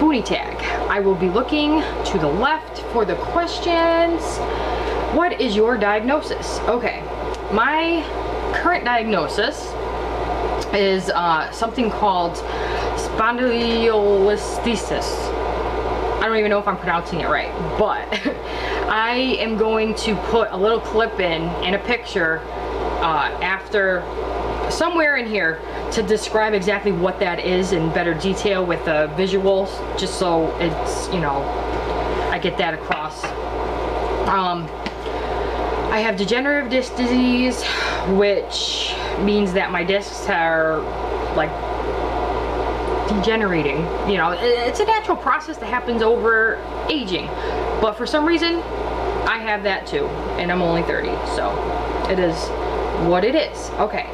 Spoonie Tag. I will be looking to the left for the questions. What is your diagnosis? Okay, my current diagnosis is something called spondylolisthesis. I don't even know if I'm pronouncing it right, but I am going to put a little clip in a picture after somewhere in here to describe exactly what that is in better detail with the visuals, just so it's, you know, I get that across. I have degenerative disc disease, which means that my discs are like degenerating. You know, it's a natural process that happens over aging, but for some reason I have that too, and I'm only 30, so it is what it is. Okay,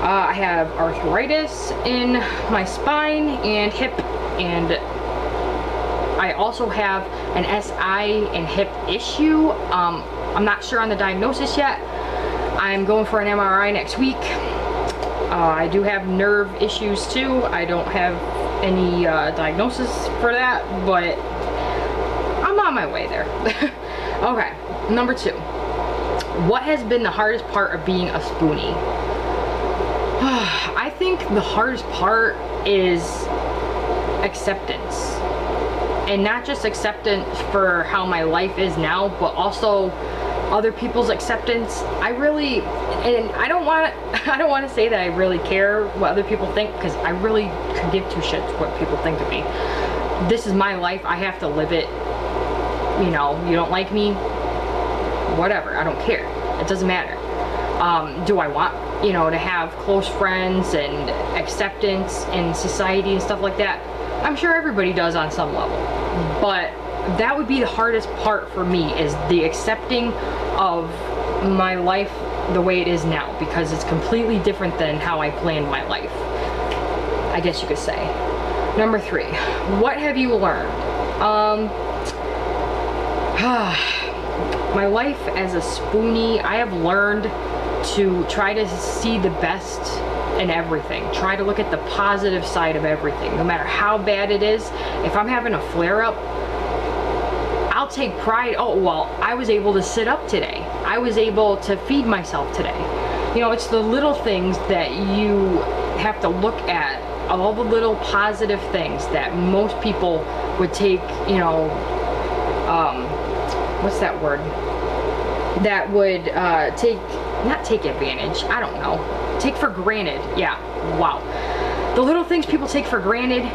I have arthritis in my spine and hip, and I also have an SI and hip issue. I'm not sure on the diagnosis yet. I'm going for an MRI next week. I do have nerve issues too. I don't have any diagnosis for that, but I'm on my way there. Okay, number 2. What has been the hardest part of being a Spoonie? I think the hardest part is acceptance. And not just acceptance for how my life is now, but also other people's acceptance. I really, and I don't want to say that I really care what other people think, because I really could give two shits what people think of me. This is my life. I have to live it. You know, you don't like me, whatever. I don't care. It doesn't matter. Do I want, you know, to have close friends and acceptance in society and stuff like that? I'm sure everybody does on some level, but that would be the hardest part for me, is the accepting of my life the way it is now, because it's completely different than how I planned my life, I guess you could say. Number 3, what have you learned? My life as a Spoonie, I have learned to try to see the best in everything. Try to look at the positive side of everything, no matter how bad it is. If I'm having a flare-up, I'll take pride. Oh, well, I was able to sit up today. I was able to feed myself today. You know, it's the little things that you have to look at, all the little positive things that most people would take, you know, what's that word? That would not take advantage, I don't know. Take for granted, yeah, wow. The little things people take for granted,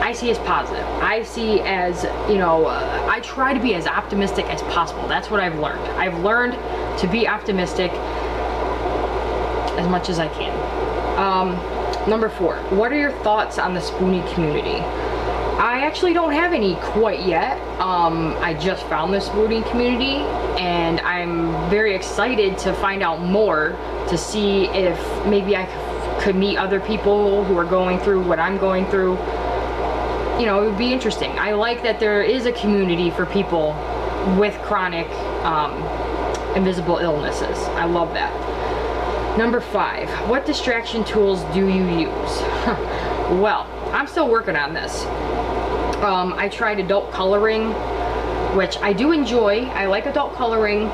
I see as positive. I see as, you know, I try to be as optimistic as possible. That's what I've learned. I've learned to be optimistic as much as I can. Number 4, what are your thoughts on the Spoonie community? I actually don't have any quite yet. I just found the Spoonie community, and I'm very excited to find out more, to see if maybe I could meet other people who are going through what I'm going through. You know, it would be interesting. I like that there is a community for people with chronic invisible illnesses. I love that. Number 5, what distraction tools do you use? Well, I'm still working on this. I tried adult coloring, which I do enjoy. I like adult coloring.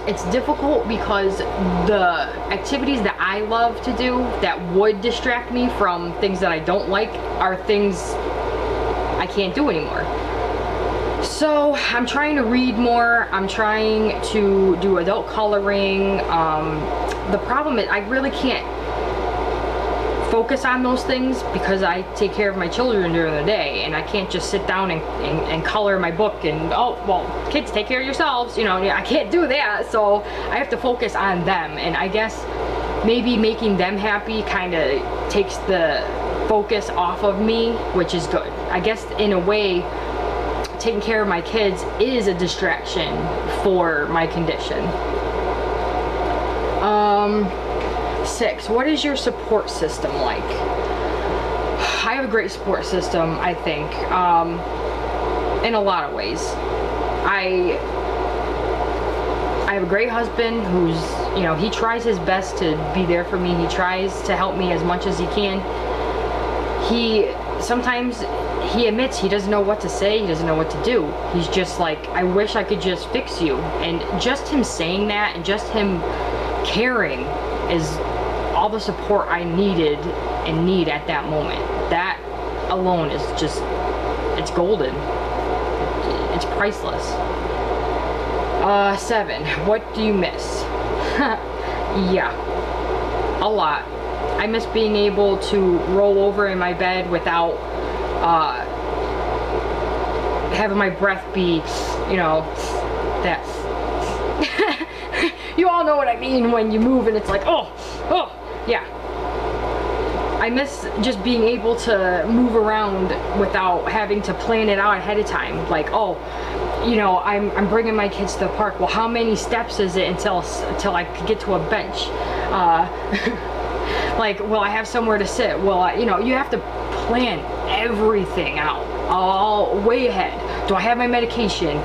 It's difficult because the activities that I love to do that would distract me from things that I don't like are things I can't do anymore. So I'm trying to read more. I'm trying to do adult coloring. The problem is I really can't focus on those things because I take care of my children during the day, and I can't just sit down and color my book and, oh, well, kids, take care of yourselves, you know. I can't do that, so I have to focus on them, and I guess maybe making them happy kind of takes the focus off of me, which is good. I guess in a way, taking care of my kids is a distraction for my condition. 6, what is your support system like? I have a great support system, I think, in a lot of ways. I have a great husband who's, you know, he tries his best to be there for me. He tries to help me as much as he can. He sometimes he admits he doesn't know what to say, he doesn't know what to do. He's just like, I wish I could just fix you. And just him saying that and just him caring is all the support I needed and need at that moment. That alone is just, it's golden. It's priceless. 7, what do you miss? Yeah, a lot. I miss being able to roll over in my bed without having my breath be, you know, that. You all know what I mean when you move and it's like, oh, yeah. I miss just being able to move around without having to plan it out ahead of time. Like, oh, you know, I'm bringing my kids to the park. Well, how many steps is it until I could get to a bench? Like, will I have somewhere to sit? Well, you know, you have to plan everything out all way ahead. Do I have my medication?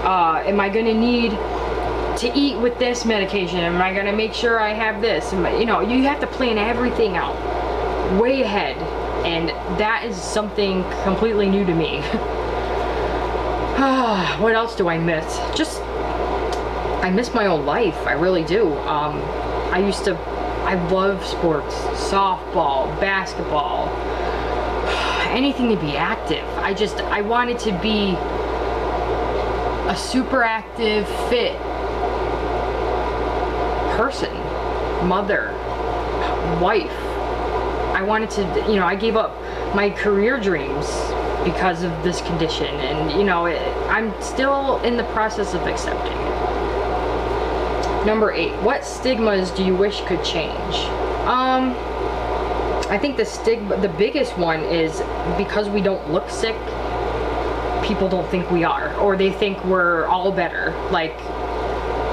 Am I gonna need to eat with this medication? Am I gonna make sure I have this? You know, you have to plan everything out way ahead, and that is something completely new to me. What else do I miss? Just, I miss my own life. I really do. I love sports, softball, basketball, anything to be active. I wanted to be a super active, fit person, mother, wife. I wanted to, you know, I gave up my career dreams because of this condition, and you know, I'm still in the process of accepting it. Number 8, what stigmas do you wish could change? I think the biggest one is because we don't look sick, people don't think we are, or they think we're all better. Like,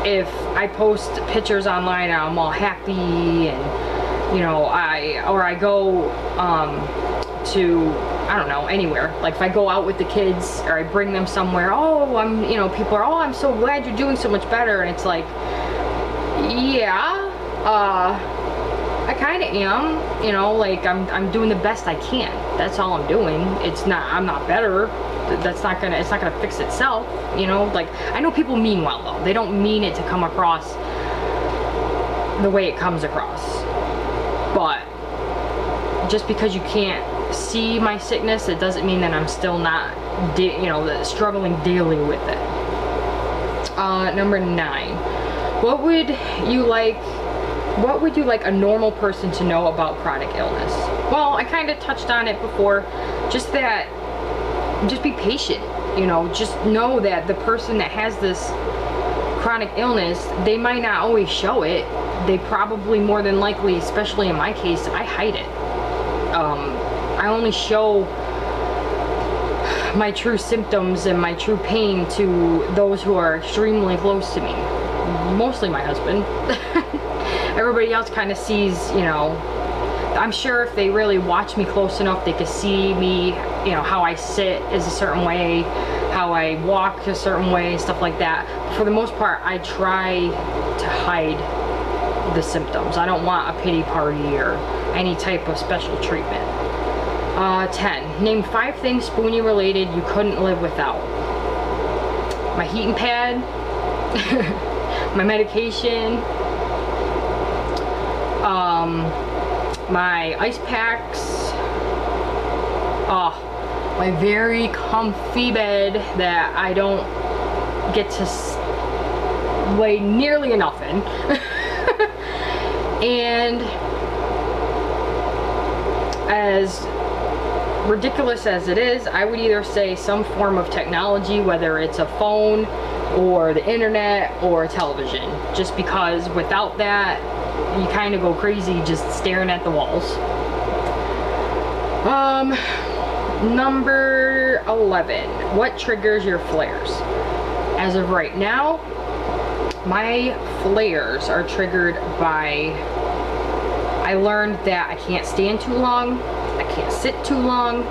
if I post pictures online and I'm all happy, and you know, I go to, I don't know, anywhere. Like if I go out with the kids or I bring them somewhere, oh, you know, people are, oh, I'm so glad you're doing so much better. And it's like, yeah, I kind of am, you know, like I'm doing the best I can. That's all I'm doing. I'm not better. It's not gonna fix itself, you know. Like, I know people mean well though. They don't mean it to come across the way it comes across. But just because you can't see my sickness, it doesn't mean that I'm still not, you know, struggling daily with it. Number 9, what would you like a normal person to know about chronic illness? Well, I kind of touched on it before. Just be patient, you know. Just know that the person that has this chronic illness, they might not always show it. They probably, more than likely, especially in my case, I hide it. I only show my true symptoms and my true pain to those who are extremely close to me. Mostly my husband. Everybody else kind of sees, you know, I'm sure if they really watch me close enough, they could see me, you know, how I sit is a certain way, how I walk a certain way, stuff like that. For the most part, I try to hide the symptoms. I don't want a pity party or any type of special treatment. 10, name 5 things Spoonie related you couldn't live without. My heating pad, my medication, my ice packs, my very comfy bed that I don't get to lay nearly enough in. And as ridiculous as it is, I would either say some form of technology, whether it's a phone or the internet or television, just because without that you kind of go crazy just staring at the walls. Number 11, what triggers your flares? As of right now, my flares are triggered by, I learned that I can't stand too long, I can't sit too long,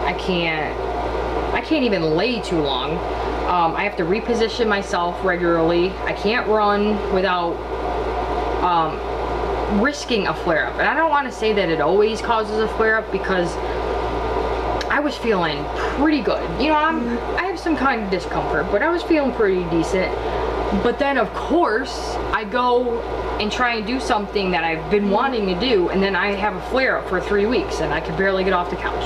I can't even lay too long. I have to reposition myself regularly. I can't run without risking a flare-up. And I don't want to say that it always causes a flare-up, because I was feeling pretty good. You know, I have some kind of discomfort, but I was feeling pretty decent. But then, of course, I go and try and do something that I've been wanting to do, and then I have a flare-up for 3 weeks, and I can barely get off the couch.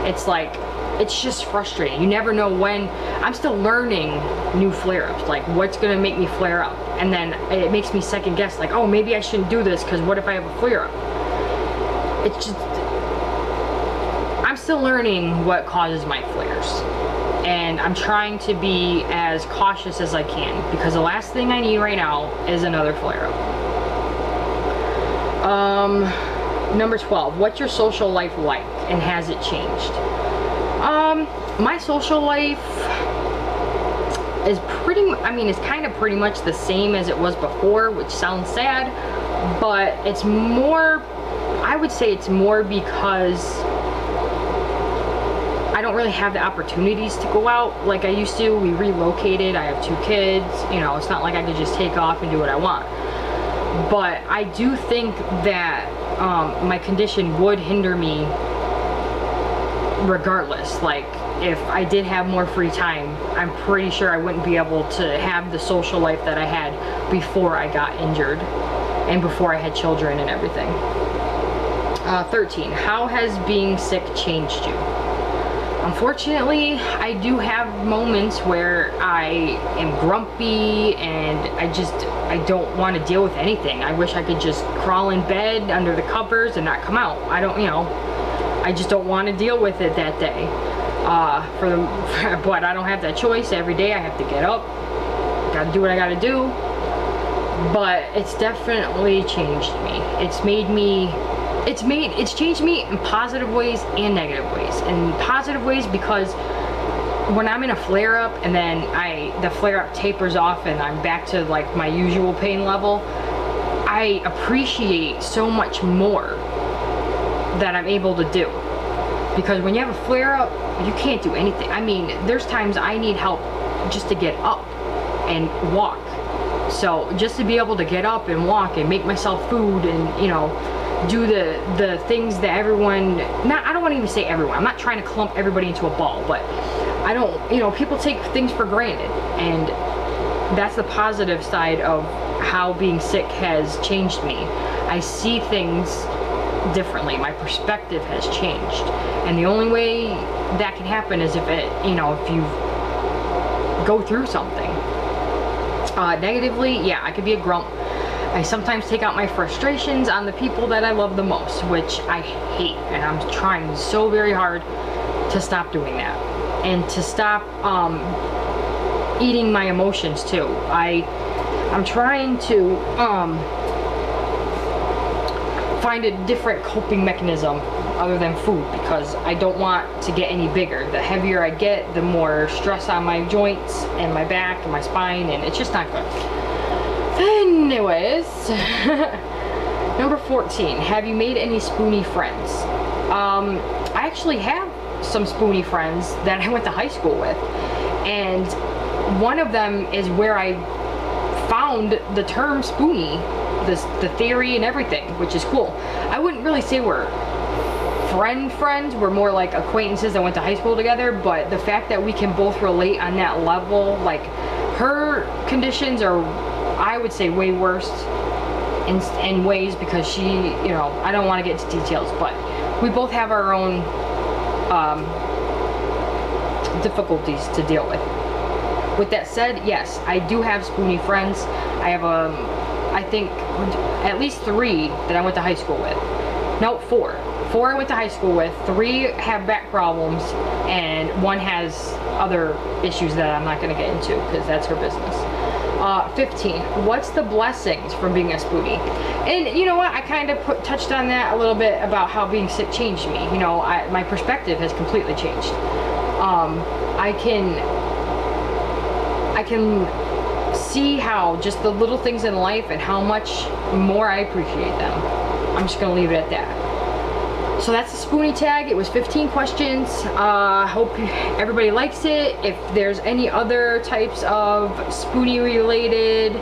It's like, it's just frustrating. You never know when. I'm still learning new flare-ups, like what's gonna make me flare up, and then it makes me second guess, like, oh, maybe I shouldn't do this because what if I have a flare-up? It's just, I'm still learning what causes my flares, and I'm trying to be as cautious as I can, because the last thing I need right now is another flare-up. Number 12, what's your social life like, and has it changed? My social life is it's kind of pretty much the same as it was before, which sounds sad, but it's more, I would say it's more because I don't really have the opportunities to go out like I used to. We relocated, I have 2 kids, you know, it's not like I could just take off and do what I want. But I do think that my condition would hinder me regardless. Like, if I did have more free time, I'm pretty sure I wouldn't be able to have the social life that I had before I got injured and before I had children and everything. 13, how has being sick changed you? Unfortunately, I do have moments where I am grumpy and I don't want to deal with anything. I wish I could just crawl in bed under the covers and not come out. I just don't want to deal with it that day. But I don't have that choice. Every day I have to get up, gotta do what I gotta do. But it's definitely changed me. It's changed me in positive ways and negative ways. In positive ways because when I'm in a flare-up and then the flare-up tapers off and I'm back to like my usual pain level, I appreciate so much more that I'm able to do. Because when you have a flare-up, you can't do anything. I mean, there's times I need help just to get up and walk. So just to be able to get up and walk and make myself food and, you know, do the things that everyone, I don't want to even say everyone, I'm not trying to clump everybody into a ball, but I don't, you know, people take things for granted, and that's the positive side of how being sick has changed me. I see things differently. My perspective has changed, and the only way that can happen is if you go through something. Negatively, yeah, I could be a grump. I sometimes take out my frustrations on the people that I love the most, which I hate, and I'm trying so very hard to stop doing that and to stop eating my emotions too. I'm trying to find a different coping mechanism other than food, because I don't want to get any bigger. The heavier I get, the more stress on my joints and my back and my spine, and it's just not good. Anyways, number 14, have you made any Spoonie friends? I actually have some Spoonie friends that I went to high school with, and one of them is where I found the term Spoonie, the theory and everything, which is cool. I wouldn't really say we're friends, we're more like acquaintances that went to high school together, but the fact that we can both relate on that level, like her conditions are, I would say, way worse in ways, because she, you know, I don't want to get into details, but we both have our own difficulties to deal with. With that said, yes, I do have Spoonie friends. I have I think at least 3 that I went to high school with. No, 4. 4 I went to high school with, 3 have back problems, and 1 has other issues that I'm not going to get into because that's her business. 15, what's the blessings from being a Spoonie? And you know what, I kind of touched on that a little bit about how being sick changed me. You know, my perspective has completely changed. I can see how just the little things in life and how much more I appreciate them. I'm just gonna leave it at that. So that's the Spoonie tag. It was 15 questions. Hope everybody likes it. If there's any other types of Spoonie related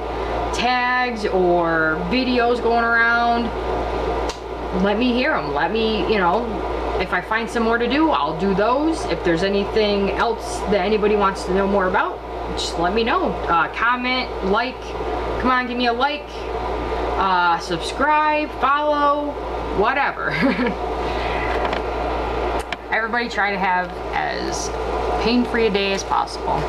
tags or videos going around, let me hear them. Let me, you know, if I find some more to do, I'll do those. If there's anything else that anybody wants to know more about, just let me know. Comment, like, come on, give me a like, subscribe, follow, whatever. Everybody try to have as pain-free a day as possible.